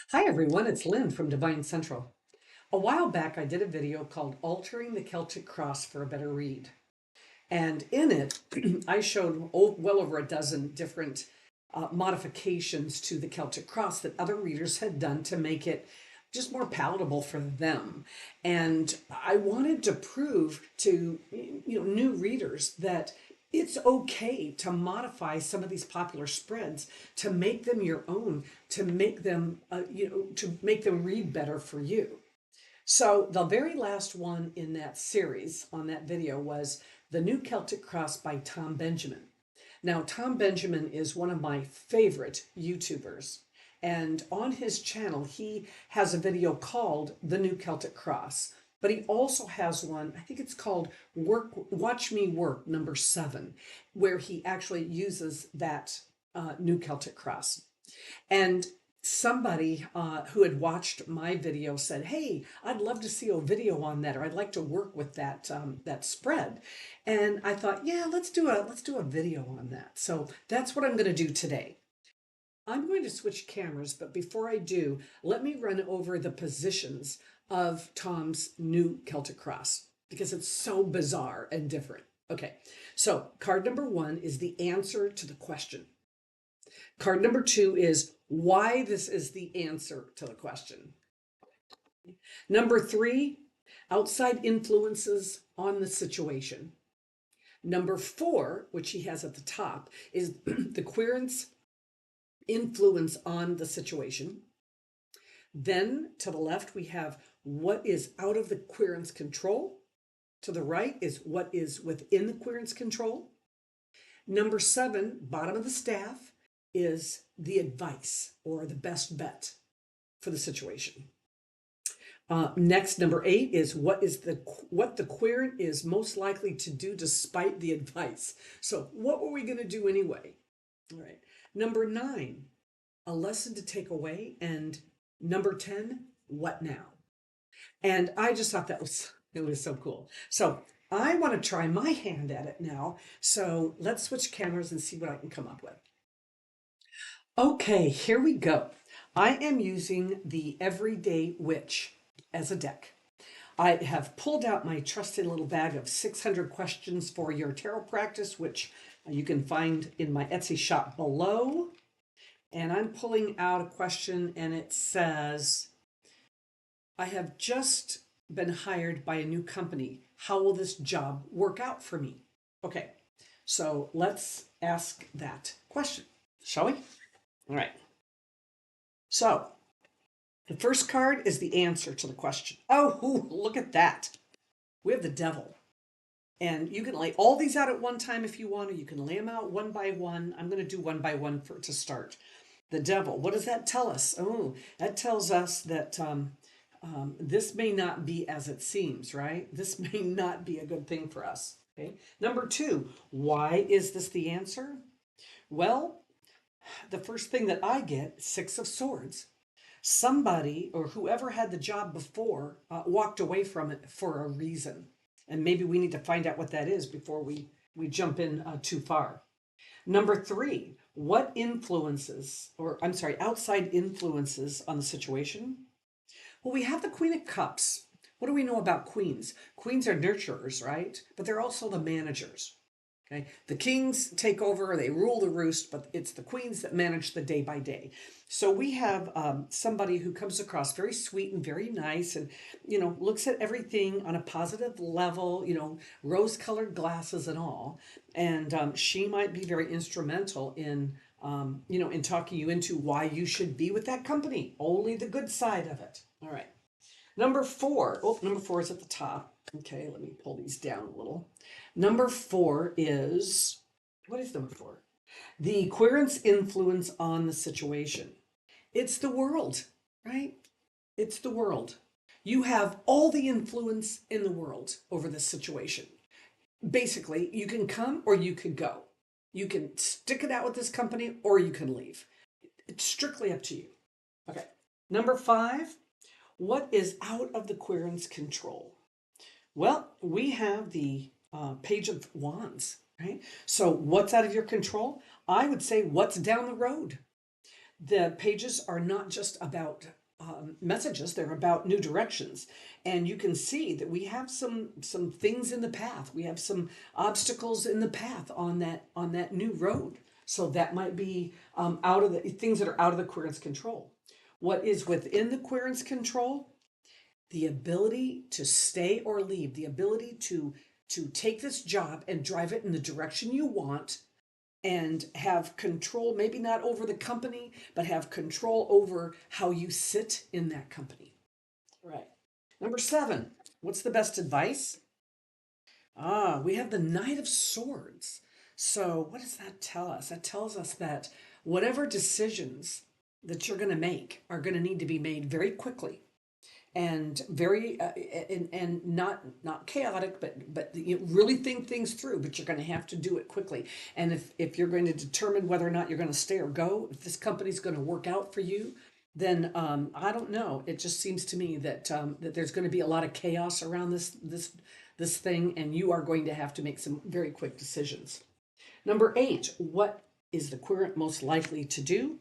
Hi everyone, it's Lynn from DevineCentral. A while back I did a video called Altering the Celtic Cross for a Better Read. And in it, I showed well over a dozen different modifications to the Celtic Cross that other readers had done to make it just more palatable for them. And I wanted to prove to new readers that it's okay to modify some of these popular spreads to make them your own, to make them to make them read better for you. So the very last one in that series on that video was The New Celtic Cross by Tom Benjamin. Now, Tom Benjamin is one of my favorite YouTubers. And on his channel, he has a video called The New Celtic Cross. But he also has one, I think it's called Watch Me Work, number 7, where he actually uses that New Celtic Cross. And somebody who had watched my video said, "Hey, I'd love to see a video on that, or I'd like to work with that spread." And I thought, yeah, let's do a video on that. So that's what I'm going to do today. I'm going to switch cameras, but before I do, let me run over the positions of Tom's new Celtic Cross because it's so bizarre and different. Okay, so card number 1 is the answer to the question. Card number 2 is why this is the answer to the question. Number 3, outside influences on the situation. Number 4, which he has at the top, is the querent's influence on the situation. Then to the left, we have what is out of the querent's control. To the right is what is within the querent's control. Number 7, bottom of the staff, is the advice or the best bet for the situation. Next, number 8 is what the querent is most likely to do despite the advice. So what were we going to do anyway? All right. Number 9, a lesson to take away. And number 10, what now? And I just thought it was so cool. So I want to try my hand at it now. So let's switch cameras and see what I can come up with. Okay, here we go. I am using the Everyday Witch as a deck. I have pulled out my trusted little bag of 600 questions for your tarot practice, which you can find in my Etsy shop below. And I'm pulling out a question and it says, I have just been hired by a new company. How will this job work out for me? Okay, so let's ask that question, shall we? All right. So the first card is the answer to the question. Oh, look at that. We have the devil. And you can lay all these out at one time if you want, or you can lay them out one by one. I'm going to do one by one to start. The devil, what does that tell us? Oh, that tells us that this may not be as it seems, right? This may not be a good thing for us. Okay. Number 2, why is this the answer? Well, the first thing that I get, 6 of Swords. Somebody or whoever had the job before walked away from it for a reason. And maybe we need to find out what that is before we jump in too far. Number 3, what influences, or I'm sorry, outside influences on the situation? Well, we have the Queen of Cups. What do we know about queens? Queens are nurturers, right? But they're also the managers. Okay, the kings take over, they rule the roost, but it's the queens that manage the day by day. So we have somebody who comes across very sweet and very nice and, looks at everything on a positive level, rose-colored glasses and all. And she might be very instrumental in, in talking you into why you should be with that company. Only the good side of it. All right. Number 4. Oh, number 4 is at the top. Okay, let me pull these down a little. Number 4 is, what is number 4? The querent's influence on the situation. It's the world, right? It's the world. You have all the influence in the world over this situation. Basically, you can come or you can go. You can stick it out with this company or you can leave. It's strictly up to you. Okay, number 5. What is out of the querent's control? Well, we have the Page of Wands, right? So what's out of your control? I would say what's down the road. The pages are not just about messages, they're about new directions. And you can see that we have some things in the path. We have some obstacles in the path on that new road. So that might be out of the things that are out of the querent's control. What is within the querent's control? The ability to stay or leave, the ability to take this job and drive it in the direction you want and have control, maybe not over the company, but have control over how you sit in that company. Right. Number 7, what's the best advice? We have the Knight of Swords. So, what does that tell us? That tells us that whatever decisions that you're going to make are going to need to be made very quickly and very and not chaotic, but you really think things through, but you're going to have to do it quickly. And if you're going to determine whether or not you're going to stay or go, if this company's going to work out for you, then I don't know, it just seems to me that that there's going to be a lot of chaos around this thing, and you are going to have to make some very quick decisions. Number 8, what is the querent most likely to do?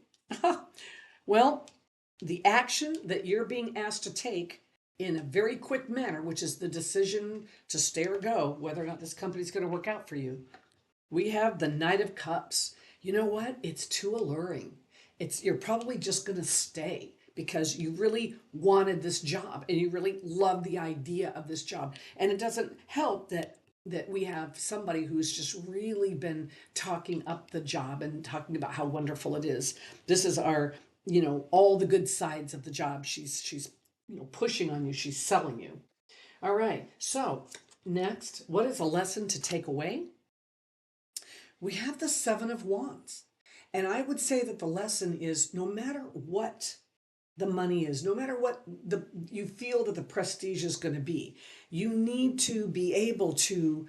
Well, the action that you're being asked to take in a very quick manner, which is the decision to stay or go, whether or not this company is going to work out for you. We have the Knight of Cups. You know what? It's too alluring. You're probably just going to stay because you really wanted this job and you really love the idea of this job. And it doesn't help that we have somebody who's just really been talking up the job and talking about how wonderful it is. This is our, all the good sides of the job. She's pushing on you, she's selling you. All right. So, next, what is a lesson to take away? We have the 7 of Wands. And I would say that the lesson is, no matter what the money is, no matter what you feel that the prestige is going to be, you need to be able to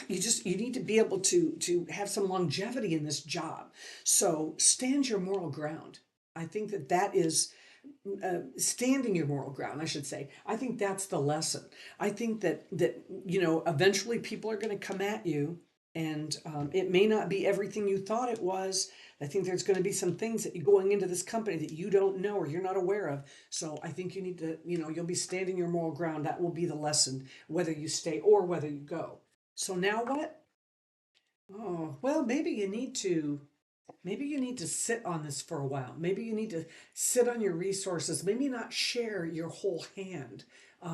you need to be able to have some longevity in this job. So stand your moral ground. I think that is standing your moral ground, I should say. I think that's the lesson. I think that eventually people are going to come at you, and it may not be everything you thought it was. I think there's going to be some things that you going into this company that you don't know or you're not aware of. So I think you need to, you'll be standing your moral ground. That will be the lesson, whether you stay or whether you go. So now what? Oh, well, maybe you need to sit on this for a while. Maybe you need to sit on your resources. Maybe not share your whole hand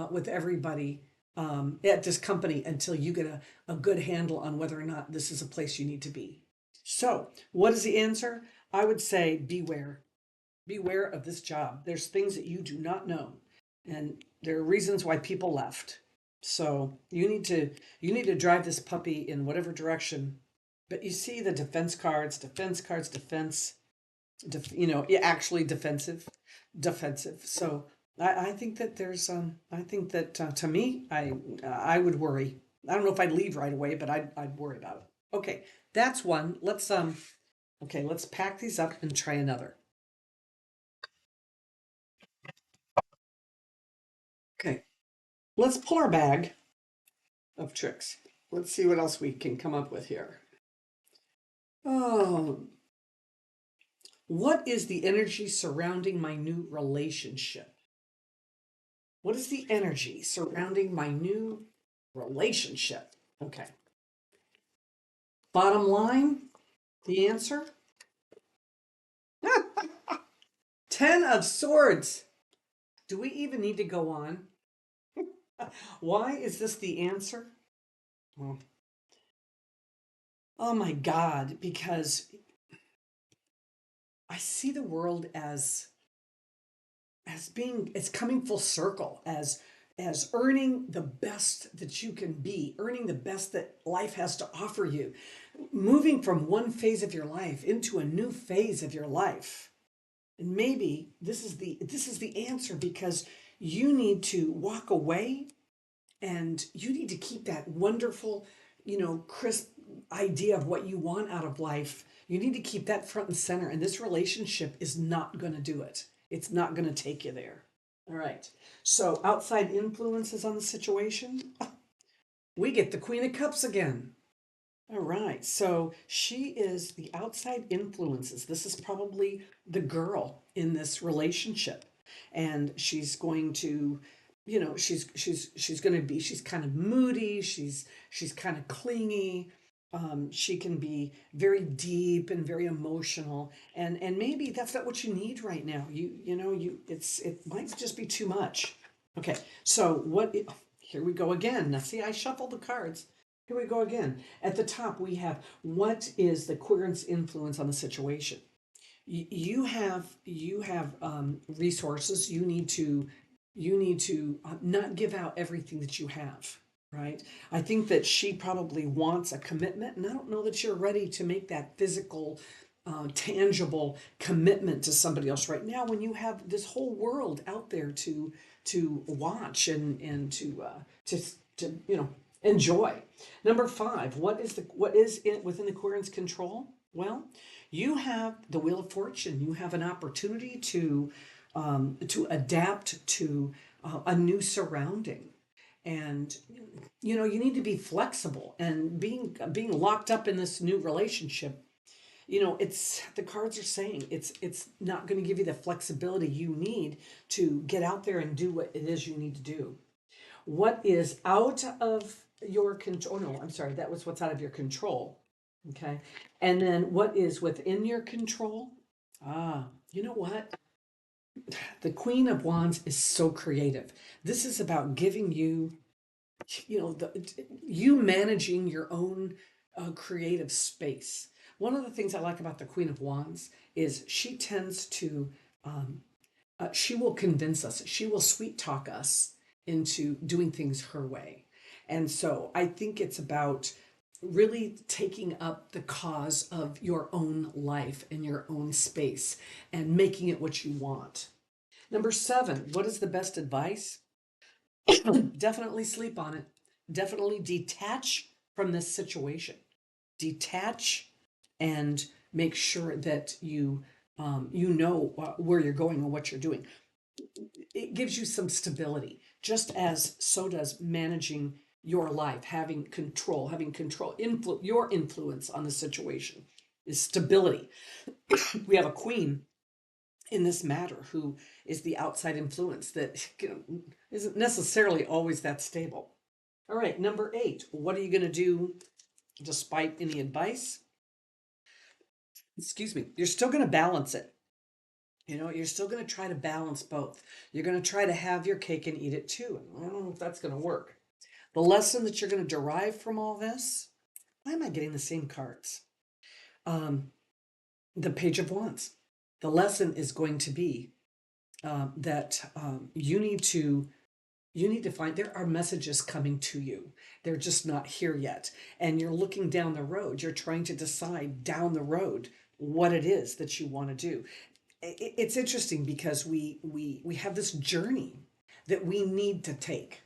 with everybody at this company until you get a good handle on whether or not this is a place you need to be. So, what is the answer? I would say beware. Beware of this job. There's things that you do not know, and there are reasons why people left. So you need to drive this puppy in whatever direction. But you see the defense cards, actually defensive. So I think that I think that to me, I would worry. I don't know if I'd leave right away, but I'd worry about it. Okay, that's one. Let's pack these up and try another. Okay, let's pull our bag of tricks. Let's see what else we can come up with here. Oh, what is the energy surrounding my new relationship? What is the energy surrounding my new relationship? Okay. Bottom line, the answer? 10 of Swords. Do we even need to go on? Why is this the answer? Oh, oh my God, because I see the world as being, it's coming full circle, as earning the best that you can be, earning the best that life has to offer you, moving from one phase of your life into a new phase of your life. And maybe this is the answer, because you need to walk away and you need to keep that wonderful, crisp idea of what you want out of life. You need to keep that front and center, and this relationship is not going to do it. It's not going to take you there. All right. So, outside influences on the situation, we get the Queen of Cups again. All right. So she is the outside influences. This is probably the girl in this relationship. And she's going to, she's going to be, she's kind of moody. She's kind of clingy. She can be very deep and very emotional. And maybe that's not what you need right now. It might just be too much. Okay. So here we go again. Now see, I shuffled the cards. Here we go again. At the top, we have what is the querent's influence on the situation. You have resources. You need to not give out everything that you have. Right. I think that she probably wants a commitment, and I don't know that you're ready to make that physical, tangible commitment to somebody else right now when you have this whole world out there to watch and to enjoy. Number five, what is within the querent's control? Well, you have the wheel of fortune. You have an opportunity to adapt to a new surrounding, and you need to be flexible. And being locked up in this new relationship, it's the cards are saying it's not going to give you the flexibility you need to get out there and do what it is you need to do. What is out of your control? Oh, no, I'm sorry. That was what's out of your control. Okay. And then what is within your control? You know what? The Queen of Wands is so creative. This is about giving you, you managing your own creative space. One of the things I like about the Queen of Wands is she tends to she will convince us, she will sweet talk us into doing things her way. And so I think it's about really taking up the cause of your own life and your own space and making it what you want. Number seven, what is the best advice? Definitely sleep on it. Definitely detach from this situation. Detach and make sure that you know where you're going and what you're doing. It gives you some stability, just as so does managing your life, having control, your influence on the situation is stability. We have a queen in this matter who is the outside influence that isn't necessarily always that stable. All right, number eight, what are you going to do despite any advice? Excuse me, you're still going to balance it. You're still going to try to balance both. You're going to try to have your cake and eat it too. And I don't know if that's going to work. The lesson that you're going to derive from all this, why am I getting the same cards? Um, the Page of Wands. The lesson is going to be that you need to find there are messages coming to you. They're just not here yet. And you're looking down the road. You're trying to decide down the road what it is that you want to do. It's interesting because we have this journey that we need to take.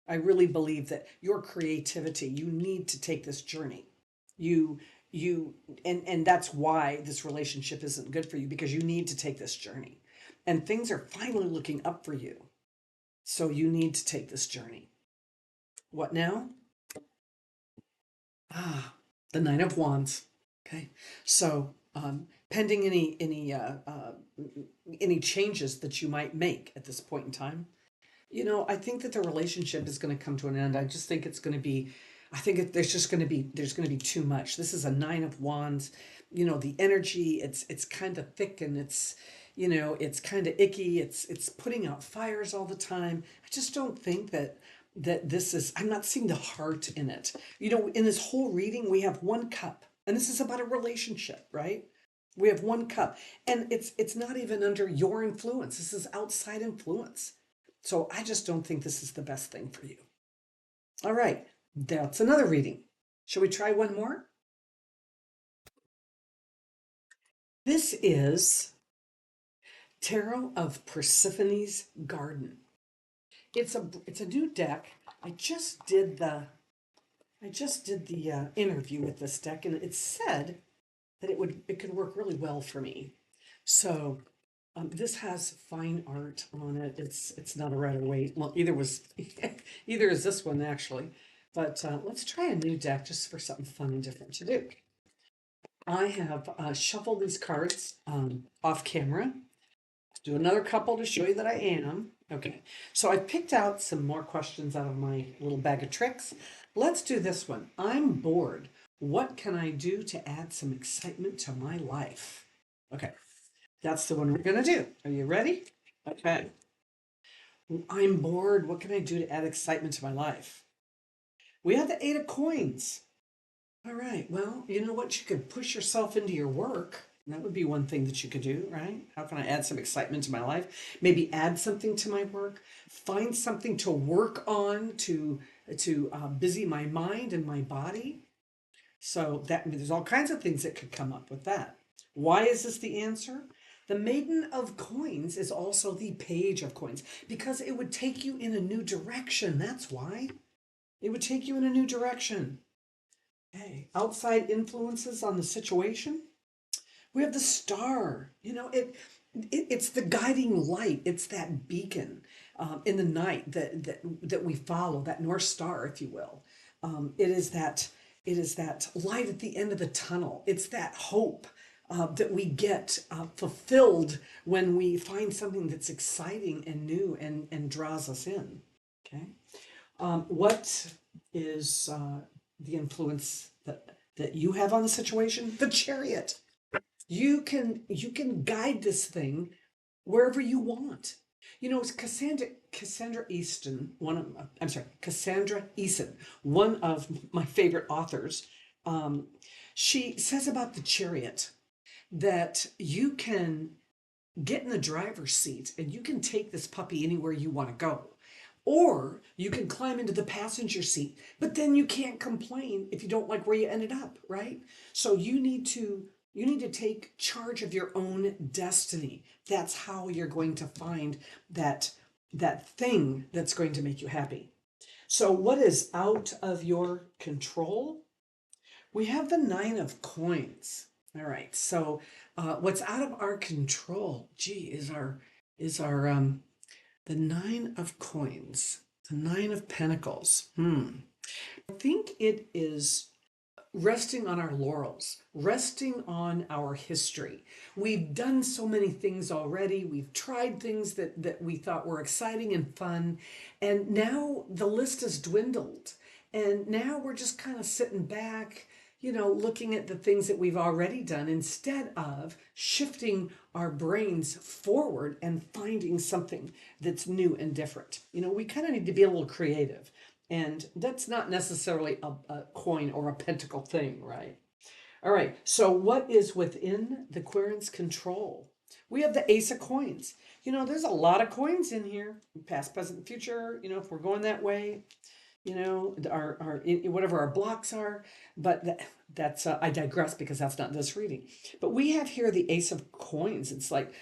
I really believe that your creativity, you need to take this journey. You you and that's why this relationship isn't good for you, because you need to take this journey. And things are finally looking up for you. So you need to take this journey. What now? The Nine of Wands. Okay. So pending any changes that you might make at this point in time, I think that the relationship is going to come to an end. I just think it's going to be, I think there's going to be too much. This is a Nine of Wands. The energy, it's kind of thick, and it's kind of icky. It's putting out fires all the time. I just don't think that this is, I'm not seeing the heart in it. In this whole reading, we have one cup, and this is about a relationship, right? We have one cup, and it's not even under your influence. This is outside influence. So I just don't think this is the best thing for you. All right, that's another reading. Shall we try one more? This is Tarot of Persephone's Garden. It's a new deck. I just did the interview with this deck, and it said that it could work really well for me. So this has fine art on it. It's not a Rider Waite. Well, either is this one actually. But let's try a new deck just for something fun and different to do. I have shuffled these cards off camera. Do another couple to show you that I am. Okay, so I picked out some more questions out of my little bag of tricks. Let's do this one. I'm bored. What can I do to add some excitement to my life? Okay, that's the one we're going to do. Are you ready? Okay. I'm bored. What can I do to add excitement to my life? We have the 8 of coins. All right. Well, you know what? You could push yourself into your work. That would be one thing that you could do, right? How can I add some excitement to my life? Maybe add something to my work. Find something to work on to busy my mind and my body. So that there's all kinds of things that could come up with that. Why is this the answer? The Maiden of Coins is also the Page of Coins because it would take you in a new direction. That's why. It would take you in a new direction. Hey, outside influences on the situation. We have the Star. You know, it's the guiding light. It's that beacon in the night that we follow, that North Star, if you will. It is that light at the end of the tunnel. It's that hope that we get fulfilled when we find something that's exciting and new and draws us in. Okay. What is the influence that you have on the situation? The Chariot. You can guide this thing wherever you want. You know, it's Cassandra Easton, Cassandra Eason, one of my favorite authors. She says about the Chariot that you can get in the driver's seat and you can take this puppy anywhere you want to go. Or you can climb into the passenger seat, but then you can't complain if you don't like where you ended up, right? So you need to take charge of your own destiny. That's how you're going to find that thing that's going to make you happy. So what is out of your control? We have the 9 of Coins. All right. So what's out of our control? Is our the 9 of Coins, the 9 of Pentacles. I think it is resting on our laurels, resting on our history. We've done so many things already. We've tried things that we thought were exciting and fun. And now the list has dwindled. And now we're just kind of sitting back, you know, looking at the things that we've already done instead of shifting our brains forward and finding something that's new and different. You know, we kind of need to be a little creative. And that's not necessarily a coin or a pentacle thing, right? All right, so what is within the querent's control? We have the Ace of Coins. You know, there's a lot of coins in here, past, present, future, you know, if we're going that way, you know, our whatever our blocks are, but that's I digress because that's not this reading. But we have here the Ace of Coins. It's like,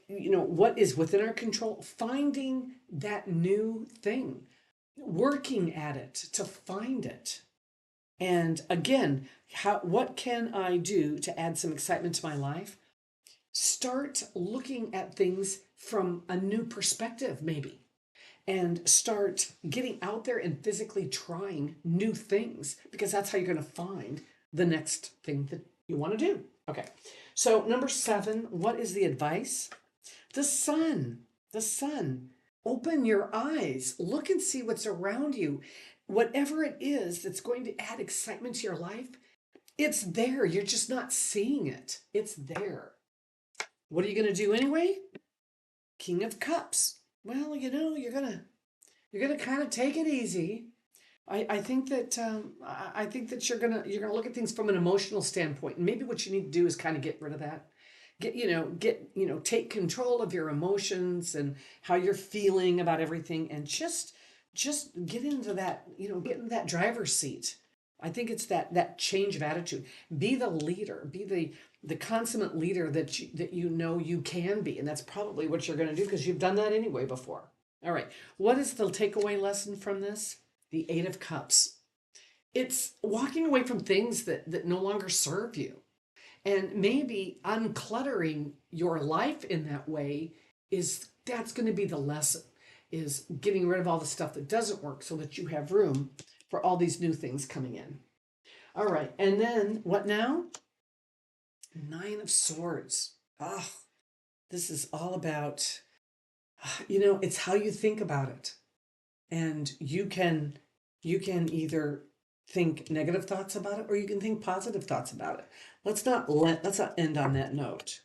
you know, what is within our control? Finding that new thing, working at it to find it. And again, what can I do to add some excitement to my life? Start looking at things from a new perspective, maybe, and start getting out there and physically trying new things because that's how you're going to find the next thing that you want to do. Okay. So number 7, what is the advice? The sun. The sun. Open your eyes. Look and see what's around you. Whatever it is that's going to add excitement to your life, it's there. You're just not seeing it. It's there. What are you going to do anyway? King of Cups. Well, you know, you're gonna kind of take it easy. I think that you're gonna look at things from an emotional standpoint. And maybe what you need to do is kind of get rid of that. Take control of your emotions and how you're feeling about everything, and just get into that, get into that driver's seat. I think it's that change of attitude. Be the leader. Be the consummate leader that you can be, and that's probably what you're going to do because you've done that anyway before. All right. What is the takeaway lesson from this? The 8 of Cups. It's walking away from things that no longer serve you. And maybe uncluttering your life in that way that's going to be the lesson, is getting rid of all the stuff that doesn't work so that you have room for all these new things coming in. All right, and then what now? Nine of Swords. Ah, this is all about, it's how you think about it. And you can either think negative thoughts about it or you can think positive thoughts about it. Let's not end on that note.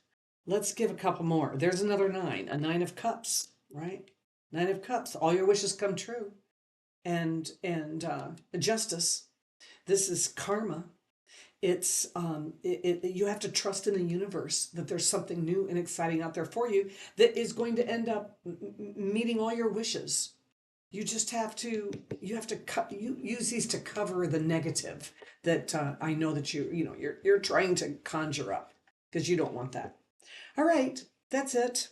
Let's give a couple more. There's another nine, a Nine of Cups, right? Nine of Cups. All your wishes come true. And justice. This is karma. It's you have to trust in the universe that there's something new and exciting out there for you that is going to end up meeting all your wishes. You just have to use these to cover the negative that I know that you're trying to conjure up because you don't want that. All right, that's it.